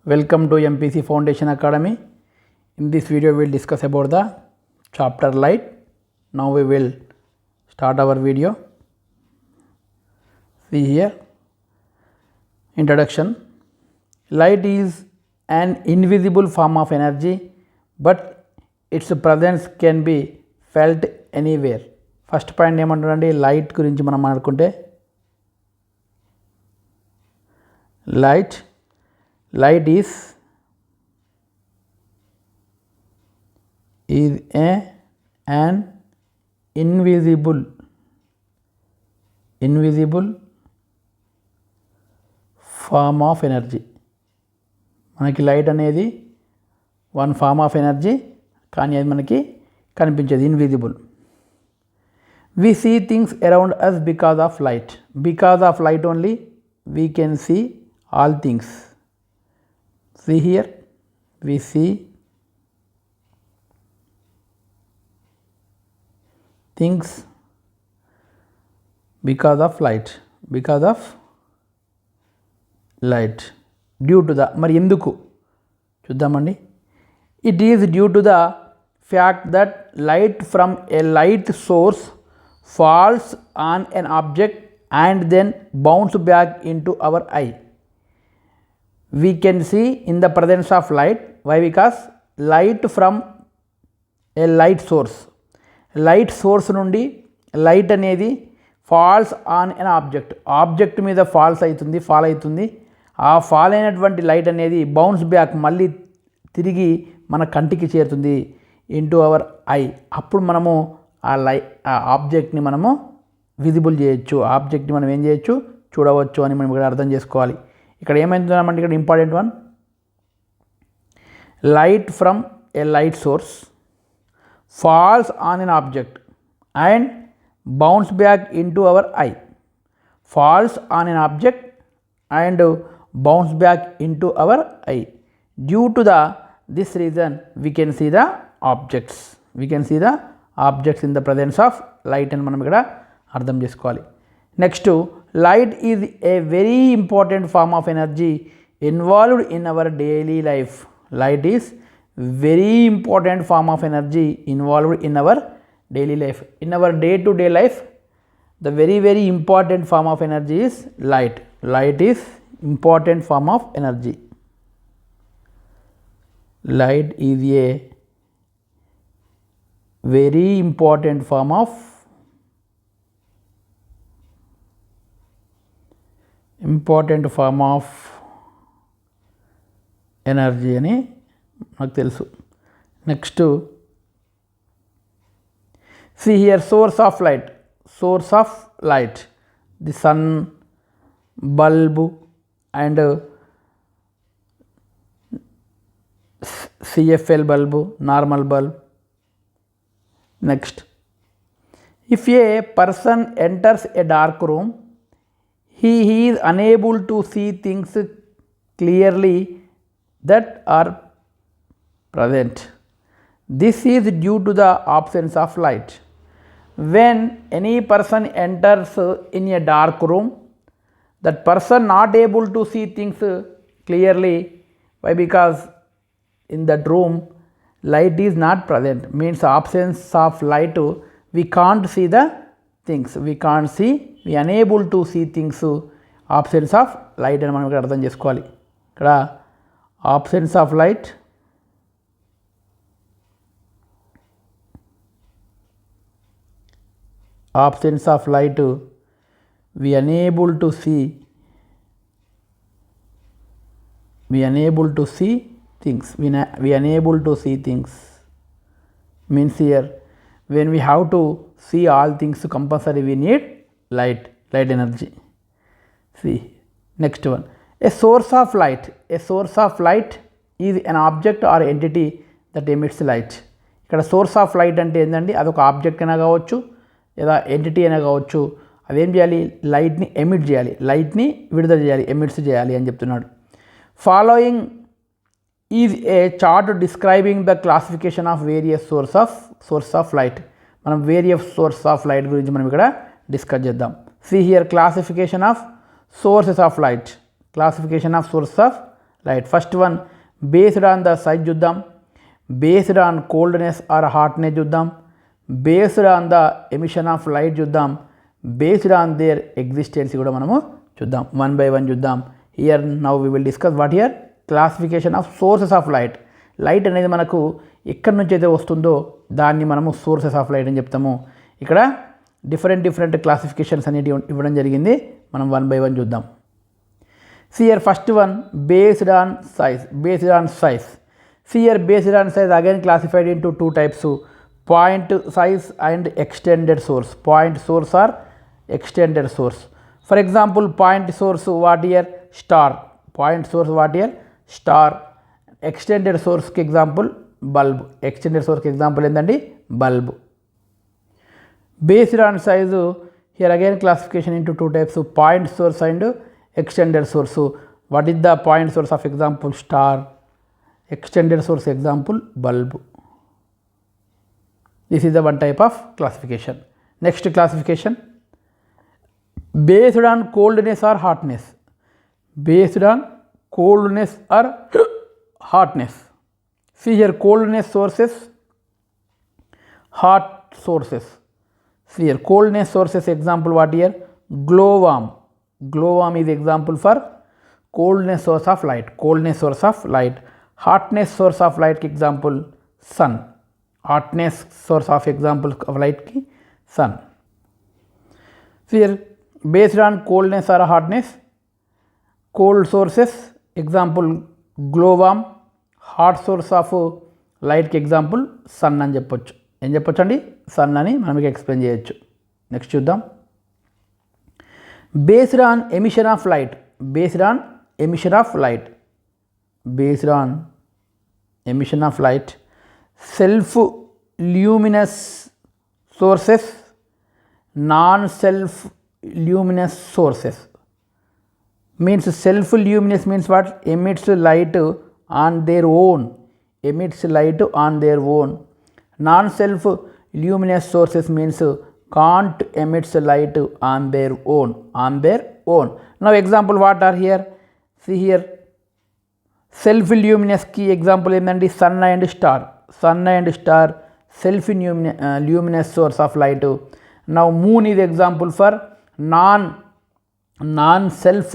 Welcome to MPC Foundation Academy. In this video we will discuss about the chapter light. Now we will start our video. See here, introduction. Light is an invisible form of energy, but its presence can be felt anywhere. First point ఏమంటారండి, light గురించి మనం మాట్లాడుకుంటే light is an invisible form of energy. మనకి light అనేది one form of energy, కానీ అది మనకి కనిపించేది invisible. We see things around us because of light. Because of light only we can see all things. See here, we see things because of light. Due to the, మరి ఎందుకు చూద్దామండి. It is due to the fact that light from a light source falls on an object and then bounce back into our eye. We can see in the presence of light. Why? Because light from a light source నుండి light అనేది falls on an object మీద fall అవుతుంది. ఆ fall అయినటువంటి light అనేది bounce back, మళ్ళీ తిరిగి మన కంటికి చేరుతుంది ఇంటూ అవర్ ఐ. అప్పుడు మనము ఆ ఆబ్జెక్ట్ని మనము విజిబుల్ చేయొచ్చు, ఆబ్జెక్ట్ని మనం ఏం చేయొచ్చు, చూడవచ్చు అని మనం ఇక్కడ అర్థం చేసుకోవాలి. ఇక్కడ ఏమైందంటే ఇక్కడ important one, light from a light source falls on an object and bounce back into our eye. Falls on an object and bounce back into our eye. Due to this reason we can see the objects in the presence of light అని మనం ఇక్కడ అర్థం చేసుకోవాలి. Next, light is a very important form of energy involved in our daily life. Light is very important form of energy involved in our daily life. In our day to day life the very important form of energy is light. Light is important form of energy. Light is a very important form of energy అని నాకు తెలుసు. Next, see here, source of light, the sun, bulb and CFL bulb, normal bulb. Next, if a person enters a dark room, he is unable to see things clearly that are present. This is due to the absence of light. When any person enters in a dark room, that person not able to see things clearly. Why? Because in that room light is not present, means absence of light, we can't see the things, we unable to see things. Absence of light అని మనం ఇక్కడ అర్థం చేసుకోవాలి. ఇక్కడ absence of light, we unable to see things. We unable to see things means here when we have to see all things, compulsory we need light energy. See, next one, a source of light is an object or entity that emits light. ఇక్కడ source of light అంటే ఏంటండి, అదొక object అయినా కావచ్చు లేదా entity అయినా కావచ్చు. అదేం చేయాలి, లైట్ని ఎమిట్ చేయాలి, లైట్ని విడుదల చేయాలి, ఎమిట్స్ చేయాలి అని చెప్తున్నాడు. Following is a chart describing the classification of various source of light. మనం వేరియస్ సోర్స్ ఆఫ్ లైట్ గురించి మనం ఇక్కడ డిస్కస్ చేద్దాం. See here, classification of sources of light. light. First one based on the size చూద్దాం, based on coldness or hotness చూద్దాం, based on the emission of light చూద్దాం, based on their existence కూడా మనము చూద్దాం. వన్ బై వన్ చూద్దాం. Here now we will discuss what here classification of sources of light. Light అనేది మనకు ఎక్కడి నుంచి అయితే వస్తుందో దాన్ని మనము సోర్సెస్ ఆఫ్ లైట్ అని చెప్తాము. ఇక్కడ డిఫరెంట్ క్లాసిఫికేషన్స్ అనేవి ఇవ్వడం జరిగింది. మనం వన్ బై వన్ చూద్దాం. See here first one based on size. See here based on size again classified into two types, point size and extended source. Point source or extended source. For example, point source what here star. Point source what here star. Extended source కి example bulb. Extended source కి example ఏంటండి bulb. Based on size here again classification into two types, point source and extended source. What is the point source of example star, extended source example bulb. This is the one type of classification. Next classification based on coldness or hotness. Based on coldness or hotness. See here coldness sources, hot sources. See here coldness sources example what here glowworm. Glowworm is example for coldness source of light. Coldness source of light. Hotness source of light example sun. Hotness source of example of light ki sun. So here based on coldness or hotness, cold sources example glowworm, hot source of light ki example sun అని చెప్పొచ్చు. ఏం చెప్పొచ్చు అండి sun అని మనం మీకు explain చేయొచ్చు. Next చూద్దాం. based on emission of light. Based on emission of light. Based on emission of light, self luminous sources, non self luminous sources. Means self luminous means what? Emits light on their own. Emits light on their own. Non self luminous sources means can't emits light on their own. On their own. Now example what are here? See here self luminous key example ఏంటండి sun and star. Sun and star self luminous source of light. Now moon is example for non self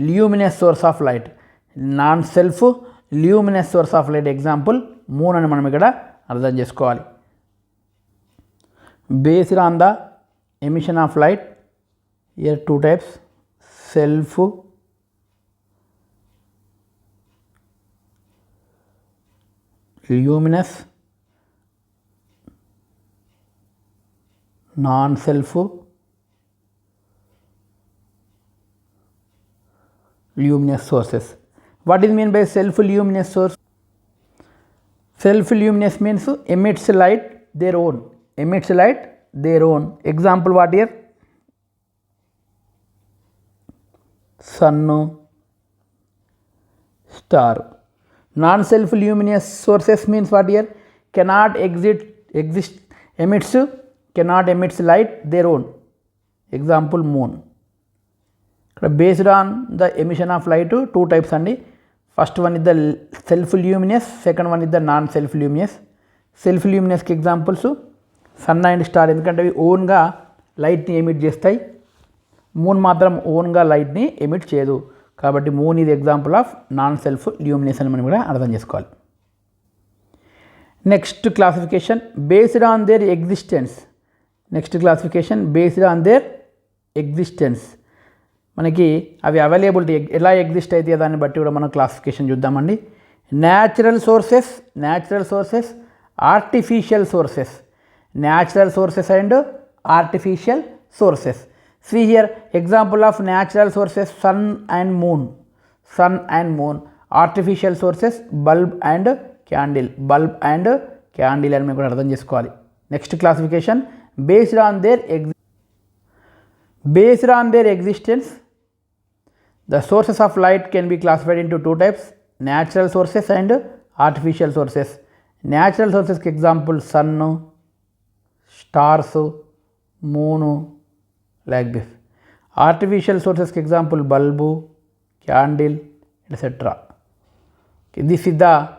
luminous source of light. Non self luminous source of light example moon అని మనం ఇక్కడ అర్థం చేసుకోవాలి. Based on the emission of light, here two types, self luminous, non self luminous sources. What is mean by self luminous source? Self luminous means emits light their own. Emits light their own. Example what here? Sun, star. Non self luminous sources means what here? Cannot exist emits, cannot emits light their own. Example moon. Based on the emission of light two types అండి. First one is the self luminous, second one is the non self luminous. Self luminous కి examples sun and star, ఎందుకంటే అవి ఓన్గా లైట్ని emit చేస్తాయి. Moon మాత్రం ఓన్గా లైట్ని ఎమిట్ చేయదు. కాబట్టి మూన్ ఇది ఎగ్జాంపుల్ ఆఫ్ నాన్ సెల్ఫ్ ల్యూమినేషన్ అని మనం కూడా అర్థం చేసుకోవాలి. Next classification based on their existence. Next classification based on their existence. మనకి అవి అవైలబిలిటీ ఎలా ఎగ్జిస్ట్ అయితే దాన్ని బట్టి కూడా మనం క్లాసిఫికేషన్ చూద్దామండి. Natural sources, artificial sources. Natural sources and artificial sources. See here example of natural sources sun and moon. Artificial sources bulb and candle. అని మేము కూడా అర్థం చేసుకోవాలి. Next classification based on their existence, the sources of light can be classified into two types, natural sources and artificial sources. Natural sources కి example sun, stars, moon, like this. Artificial సోర్సెస్కి example bulb, candle etcetera. This is the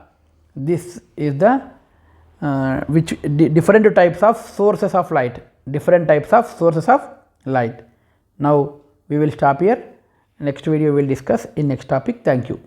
different types of sources of light, Now we will stop here. Next video we will discuss in next topic. Thank you.